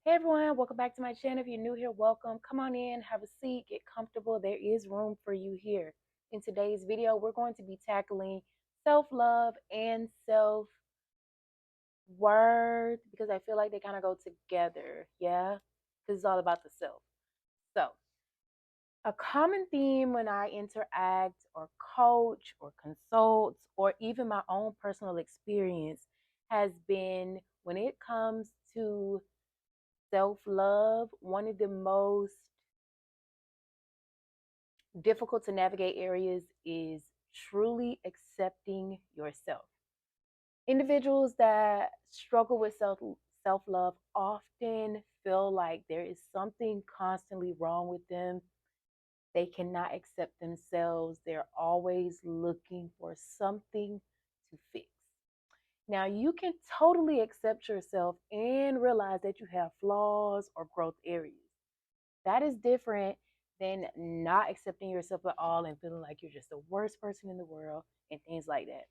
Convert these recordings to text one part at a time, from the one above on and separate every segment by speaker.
Speaker 1: Hey everyone, welcome back to my channel. If you're new here, welcome. Come on in, have a seat, get comfortable. There is room for you here. In today's video, we're going to be tackling self-love and self-worth because I feel like they kind of go together. Yeah, because it's all about the self. So, a common theme when I interact or coach or consult or even my own personal experience has been when it comes to self love, one of the most difficult to navigate areas is truly accepting yourself. Individuals that struggle with self love often feel like there is something constantly wrong with them. They cannot accept themselves. They're always looking for something to fix. Now, you can totally accept yourself and realize that you have flaws or growth areas. That is different than not accepting yourself at all and feeling like you're just the worst person in the world and things like that.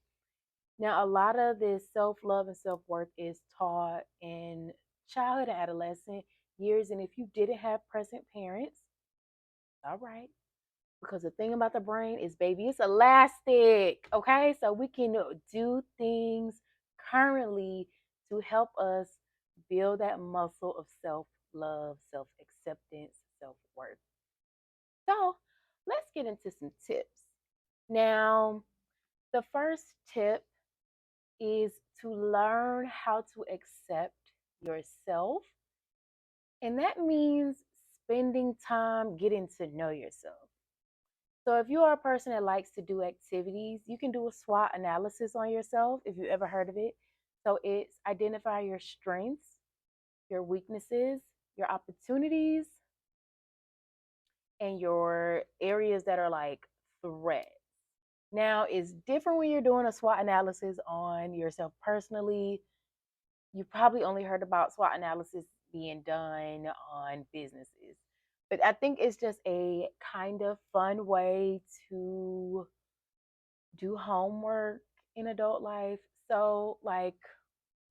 Speaker 1: Now, a lot of this self love and self worth is taught in childhood and adolescent years. And if you didn't have present parents, all right. Because the thing about the brain is, baby, it's elastic. Okay. So we can do things currently to help us build that muscle of self love, self acceptance, self worth. So let's get into some tips. Now, the first tip is to learn how to accept yourself. And that means spending time getting to know yourself. So, if you are a person that likes to do activities, you can do a SWOT analysis on yourself if you ever heard of it. So, it's identify your strengths, your weaknesses, your opportunities, and your areas that are like threats. Now, it's different when you're doing a SWOT analysis on yourself personally. You've probably only heard about SWOT analysis being done on businesses. But I think it's just a kind of fun way to do homework in adult life. So, like,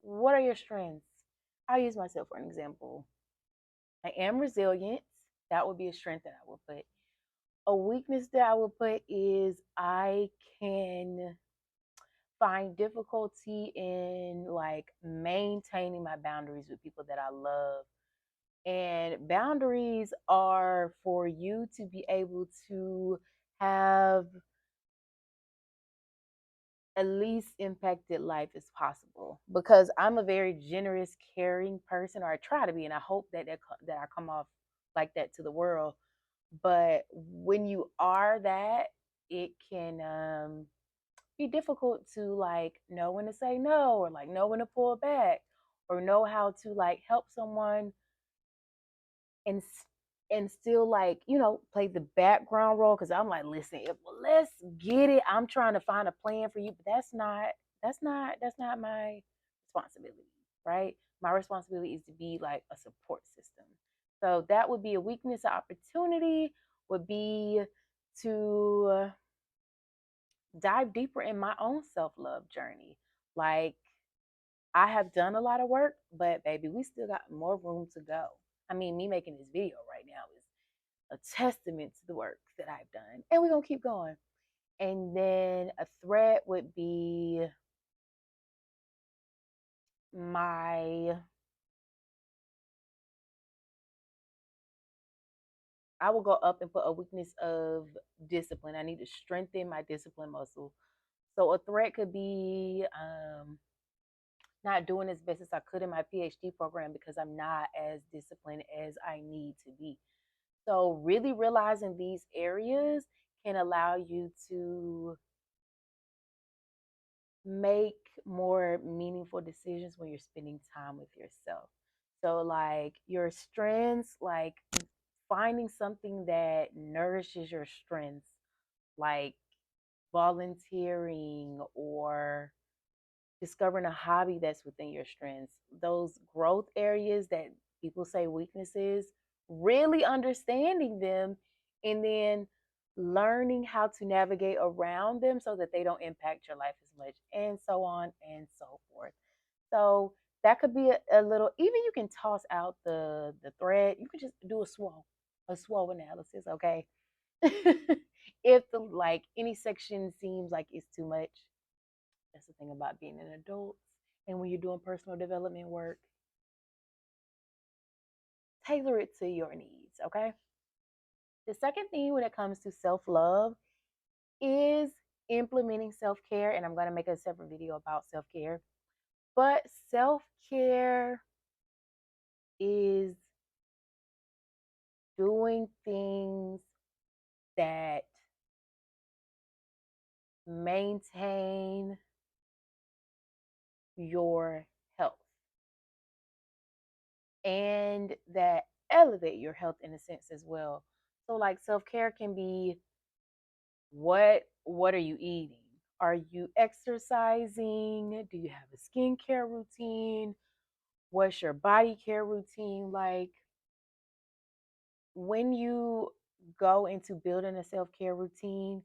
Speaker 1: what are your strengths? I'll use myself for an example. I am resilient. That would be a strength that I would put. A weakness that I would put is I can find difficulty in like maintaining my boundaries with people that I love. And boundaries are for you to be able to have at least impacted life as possible because I'm a very generous, caring person, or I try to be, and I hope that I come off like that to the world. But when you are that, it can be difficult to like know when to say no or like know when to pull back or know how to like help someone and and still like play the background role because I'm like, listen, let's get it. I'm trying to find a plan for you, but that's not my responsibility, right? My responsibility is to be like a support system. So that would be a weakness. An opportunity would be to dive deeper in my own self-love journey. Like, I have done a lot of work, but baby, we still got more room to go. I mean, me making this video right now is a testament to the work that I've done. And we're going to keep going. And then a threat would be my, I will go up and put a weakness of discipline. I need to strengthen my discipline muscle. So a threat could be not doing as best as I could in my PhD program because I'm not as disciplined as I need to be. So, really realizing these areas can allow you to make more meaningful decisions when you're spending time with yourself. So, like your strengths, like finding something that nourishes your strengths, like volunteering or discovering a hobby that's within your strengths, those growth areas that people say weaknesses, really understanding them and then learning how to navigate around them so that they don't impact your life as much, and so on and so forth. So That could be a little, even you can toss out the thread. You can just do a swole analysis, okay? If the like any section seems like it's too much, that's the thing about being an adult. And when you're doing personal development work, tailor it to your needs, okay? The second thing when it comes to self love is implementing self care. And I'm going to make a separate video about self care. But self care is doing things that maintain your health and that elevate your health in a sense as well. So like self-care can be what are you eating? Are you exercising? Do you have a skincare routine? What's your body care routine like? When you go into building a self-care routine,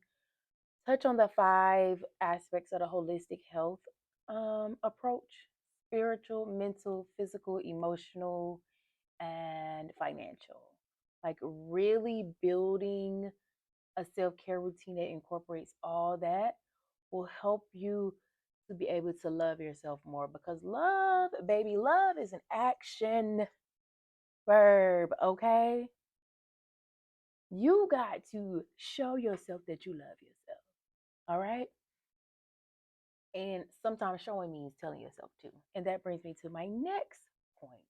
Speaker 1: touch on the five aspects of the holistic health approach: spiritual, mental, physical, emotional, and financial. Like, really building a self care routine that incorporates all that will help you to be able to love yourself more, because love, baby, love is an action verb, okay? You got to show yourself that you love yourself, all right? And sometimes showing means telling yourself to. And that brings me to my next point: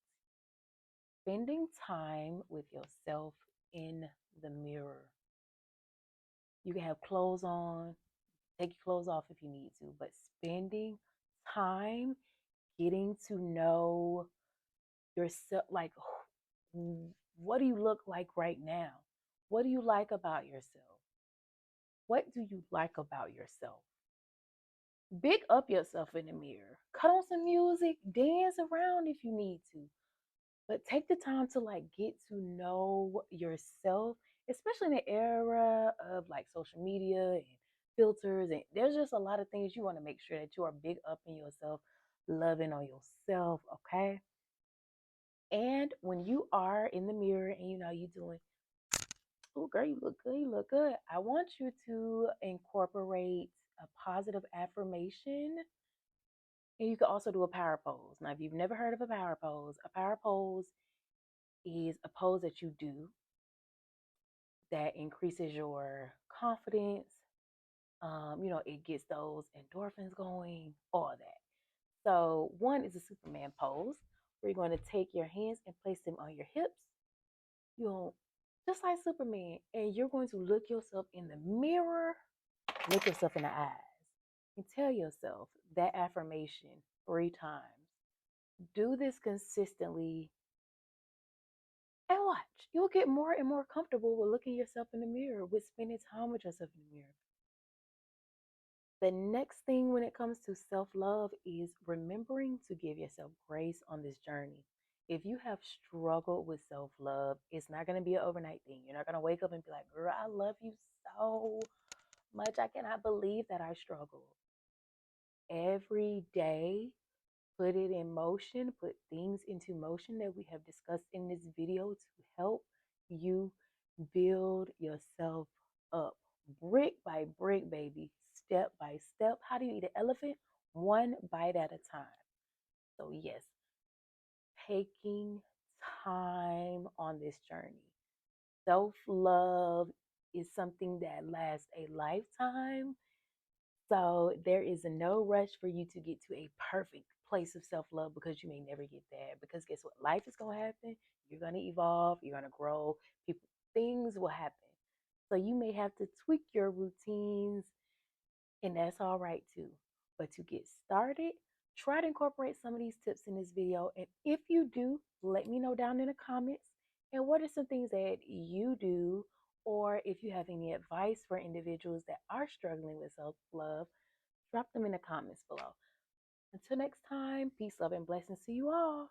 Speaker 1: spending time with yourself in the mirror. You can have clothes on, take your clothes off if you need to, but spending time getting to know yourself, like, what do you look like right now? What do you like about yourself? What do you like about yourself? Big up yourself in the mirror. Cut on some music, dance around if you need to. But take the time to like get to know yourself, especially in the era of like social media and filters. And there's just a lot of things you want to make sure that you are big up in yourself, loving on yourself, okay? And when you are in the mirror and you know you doing, oh girl, you look good, you look good. I want you to incorporate a positive affirmation. And you can also do a power pose. Now, if you've never heard of a power pose is a pose that you do that increases your confidence. It gets those endorphins going, all that. So, one is a Superman pose where you're going to take your hands and place them on your hips. You know, just like Superman, and you're going to look yourself in the mirror, look yourself in the eyes, and tell yourself that affirmation 3 times. Do this consistently and watch. You'll get more and more comfortable with looking yourself in the mirror, with spending time with yourself in the mirror. The next thing when it comes to self love is remembering to give yourself grace on this journey. If you have struggled with self love, it's not going to be an overnight thing. You're not going to wake up and be like, girl, I love you so much. I cannot believe that I struggle. Every day, put it in motion, put things into motion that we have discussed in this video to help you build yourself up brick by brick, baby, step by step. How do you eat an elephant? One bite at a time. So, yes, taking time on this journey. Self love is something that lasts a lifetime. So there is no rush for you to get to a perfect place of self love, because you may never get there. Because guess what? Life is going to happen. You're going to evolve. You're going to grow. People, things will happen. So you may have to tweak your routines, and that's all right too. But to get started, try to incorporate some of these tips in this video. And if you do, let me know down in the comments. And what are some things that you do? Or if you have any advice for individuals that are struggling with self love, drop them in the comments below. Until next time, peace, love, and blessings to you all.